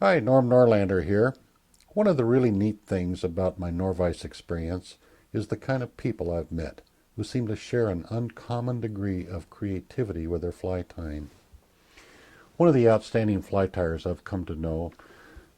Hi, Norm Norlander here. One of the really neat things about my Norvise experience is the kind of people I've met who seem to share an uncommon degree of creativity with their fly tying. One of the outstanding fly tyers I've come to know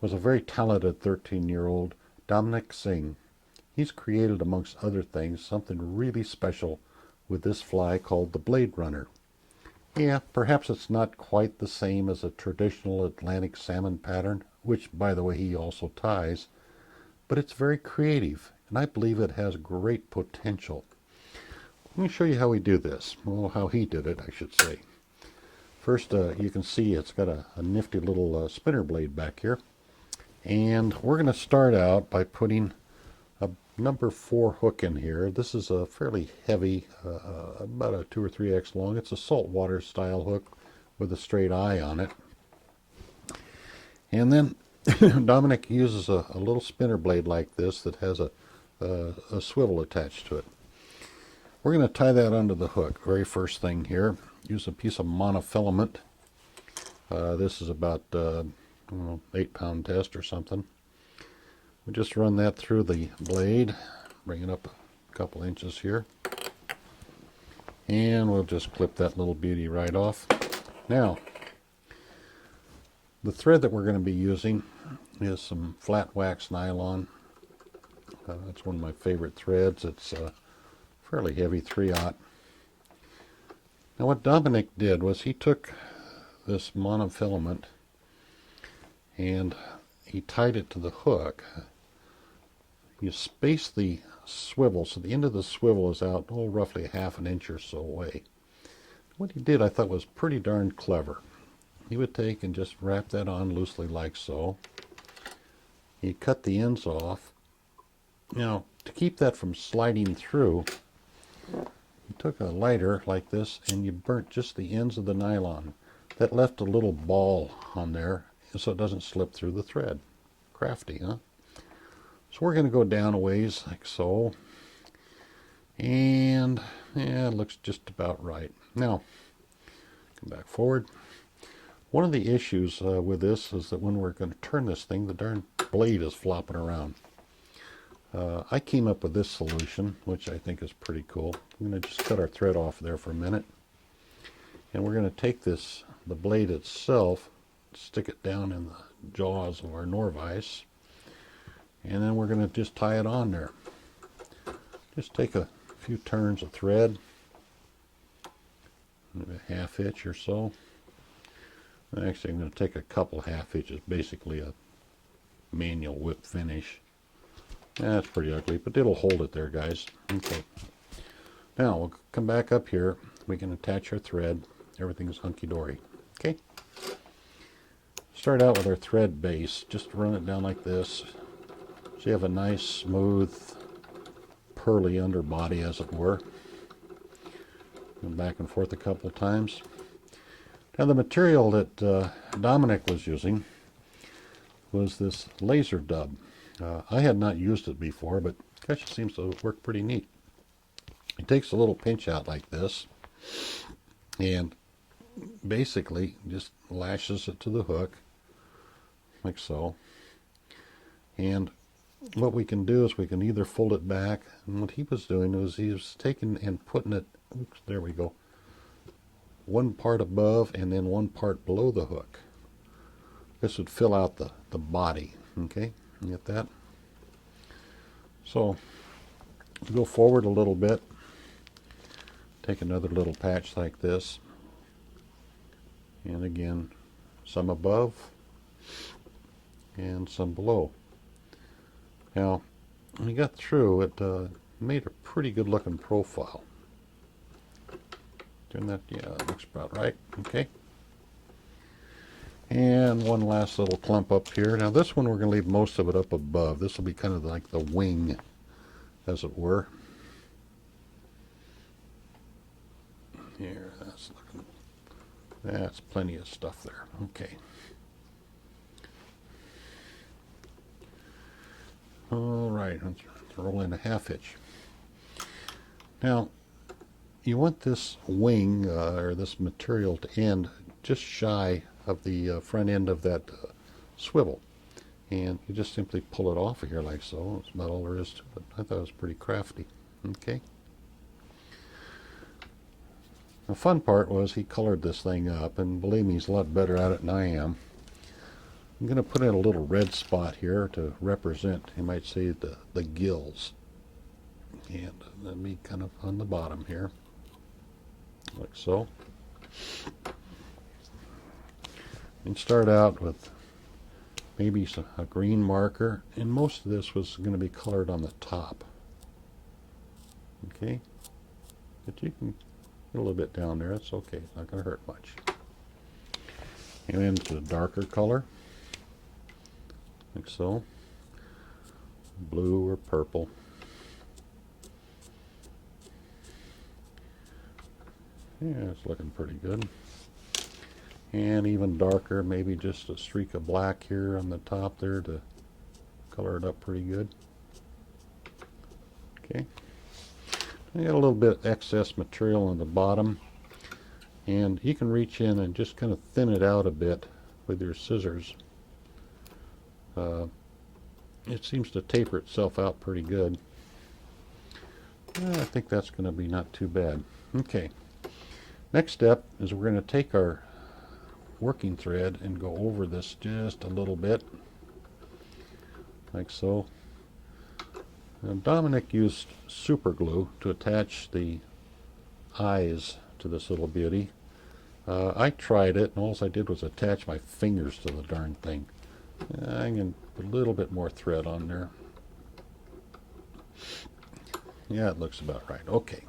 was a very talented 13-year-old Dominic Singh. He's created, amongst other things, something really special with this fly called the Blade Runner. Yeah, perhaps it's not quite the same as a traditional Atlantic salmon pattern, which, by the way, he also ties, but it's very creative, and I believe it has great potential. Let me show you how we do this. Well, how he did it, I should say. First, you can see it's got a nifty little spinner blade back here, and we're going to start out by putting a number 4 hook in here. This is a fairly heavy, about a 2 or 3x long. It's a saltwater style hook with a straight eye on it. And then Dominic uses a little spinner blade like this that has a swivel attached to it. We're going to tie that under the hook. Very first thing here, use a piece of monofilament. This is about 8-pound test or something. We just run that through the blade, bring it up a couple inches here, and we'll just clip that little beauty right off. Now, the thread that we're going to be using is some flat wax nylon. That's one of my favorite threads. It's fairly heavy, 3/0. Now what Dominic did was he took this monofilament and he tied it to the hook. You space the swivel, so the end of the swivel is out, roughly a half an inch or so away. What he did I thought was pretty darn clever. He would take and just wrap that on loosely like so. He cut the ends off. Now, to keep that from sliding through, you took a lighter like this and you burnt just the ends of the nylon. That left a little ball on there so it doesn't slip through the thread. Crafty, huh? So we're going to go down a ways like so. And yeah, it looks just about right. Now, come back forward. One of the issues with this is that when we're going to turn this thing, the darn blade is flopping around. I came up with this solution, which I think is pretty cool. I'm going to just cut our thread off there for a minute. And we're going to take this, the blade itself, stick it down in the jaws of our Norvise. And then we're going to just tie it on there. Just take a few turns of thread, maybe a half inch or so. Actually, I'm going to take a couple half inches, basically a manual whip finish. That's pretty ugly, but it'll hold it there, guys. Okay. Now, we'll come back up here. We can attach our thread. Everything's hunky-dory. Okay. Start out with our thread base. Just run it down like this. So you have a nice, smooth, pearly underbody, as it were. Go back and forth a couple times. Now the material that Dominic was using was this laser dub. I had not used it before, but gosh, it seems to work pretty neat. It takes a little pinch out like this and basically just lashes it to the hook like so. And what we can do is we can either fold it back, and what he was doing was he was taking and putting it, oops, there we go, one part above and then one part below the hook. This would fill out the body. Okay, you get that? So go forward a little bit, take another little patch like this, and again some above and some below. Now when we got through it, made a pretty good looking profile. Turn that, yeah, that looks about right. Okay. And one last little clump up here. Now this one we're going to leave most of it up above. This will be kind of like the wing, as it were. Here, that's plenty of stuff there. Okay. All right, let's roll in a half inch. Now, you want this wing or this material to end just shy of the front end of that swivel. And you just simply pull it off of here like so. That's about all there is to it. I thought it was pretty crafty. Okay. The fun part was he colored this thing up, and believe me, he's a lot better at it than I am. I'm going to put in a little red spot here to represent, you might say, the gills. And let me kind of on the bottom here, like so. And start out with maybe a green marker, and most of this was going to be colored on the top. Okay, but you can get a little bit down there, it's okay, it's not going to hurt much. And into a darker color, like so, blue or purple. Yeah, it's looking pretty good. And even darker, maybe just a streak of black here on the top there to color it up pretty good. Okay. I got a little bit of excess material on the bottom, and you can reach in and just kind of thin it out a bit with your scissors. It seems to taper itself out pretty good. I think that's going to be not too bad. Okay. Next step is we're going to take our working thread and go over this just a little bit, like so. Now, Dominic used super glue to attach the eyes to this little beauty. I tried it, and all I did was attach my fingers to the darn thing. I can put a little bit more thread on there. Yeah, it looks about right. Okay.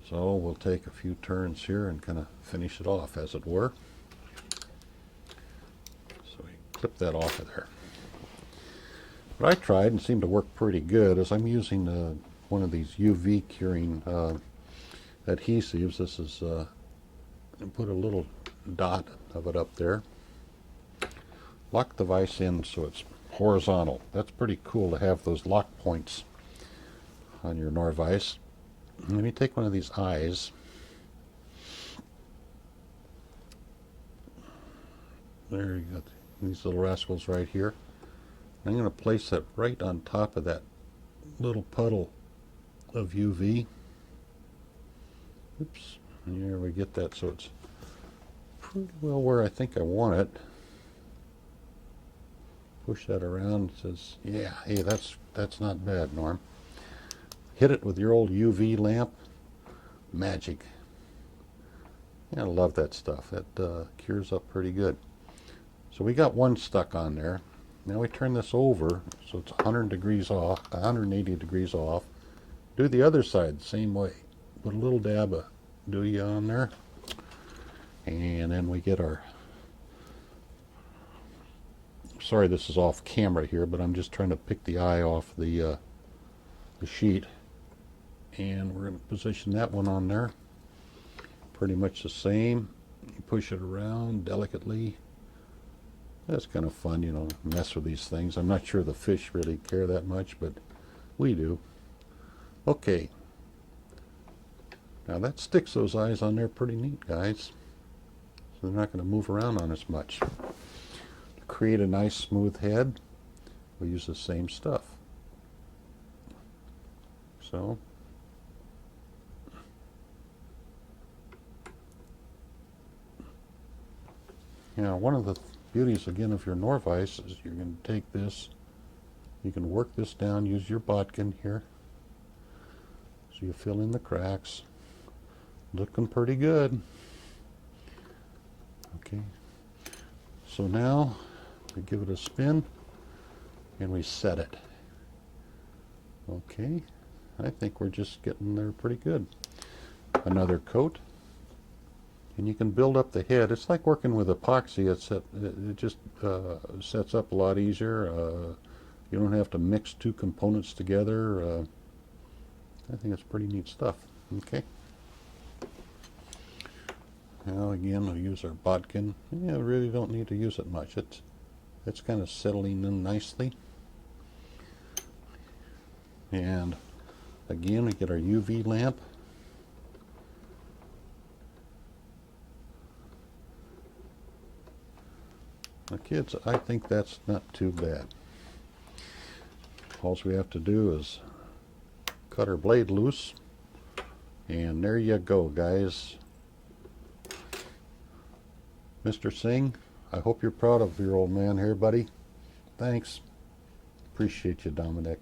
So we'll take a few turns here and kind of finish it off, as it were. So we clip that off of there. What I tried and seemed to work pretty good is I'm using one of these UV curing adhesives. This is put a little dot of it up there. Lock the vise in so it's horizontal. That's pretty cool to have those lock points on your Norvise. Let me take one of these eyes. There you go. These little rascals right here. I'm going to place that right on top of that little puddle of UV. Oops. Here we get that so it's pretty well where I think I want it. Push that around. It says, yeah, hey, that's not bad, Norm. Hit it with your old UV lamp. Magic. Yeah, I love that stuff. That cures up pretty good. So we got one stuck on there. Now we turn this over so it's 100 degrees off, 180 degrees off. Do the other side the same way. Put a little dab of Dooya on there. And then we get our... Sorry this is off camera here, but I'm just trying to pick the eye off the sheet. And we're going to position that one on there. Pretty much the same. You push it around delicately. That's kind of fun, you know, mess with these things. I'm not sure the fish really care that much, but we do. Okay. Now that sticks those eyes on there pretty neat, guys. So they're not going to move around on us much. To create a nice smooth head, we use the same stuff. So now one of the beauties again of your Norvise is you're going to take this, you can work this down, use your bodkin here, so you fill in the cracks. Looking pretty good. Okay, so now we give it a spin and we set it. Okay, I think we're just getting there pretty good. Another coat. And you can build up the head. It's like working with epoxy. It just sets up a lot easier. You don't have to mix two components together. I think it's pretty neat stuff. Okay. Now again, we'll use our bodkin. Yeah, we really don't need to use it much. It's kind of settling in nicely. And again, we get our UV lamp. Now, kids, I think that's not too bad. All we have to do is cut our blade loose, and there you go, guys. Mr. Singh, I hope you're proud of your old man here, buddy. Thanks. Appreciate you, Dominic.